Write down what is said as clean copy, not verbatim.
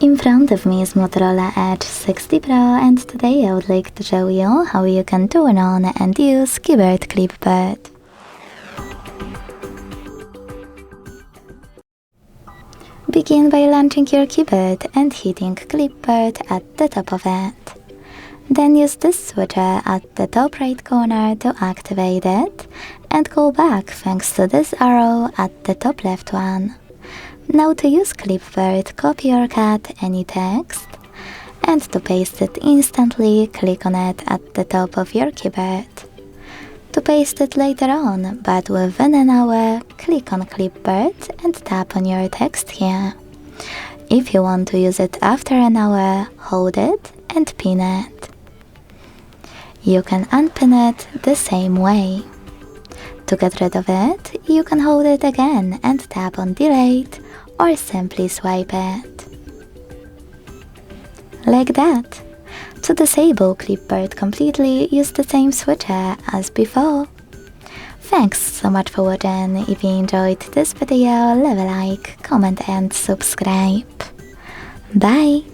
In front of me is Motorola Edge 60 Pro, and today I would like to show you how you can turn on and use keyboard Clipboard. Begin by launching your keyboard and hitting Clipboard at the top of it. Then use this switcher at the top right corner to activate it, and go back thanks to this arrow at the top left one. Now to use Clipboard, copy or cut any text, and to paste it instantly, click on it at the top of your keyboard. To paste it later on, but within an hour, click on Clipboard and tap on your text here. If you want to use it after an hour, hold it and pin it. You can unpin it the same way. To get rid of it, you can hold it again and tap on Delete, or simply swipe it. Like that. To disable Clipboard completely, use the same switcher as before. Thanks so much for watching. If you enjoyed this video, leave a like, comment and subscribe. Bye!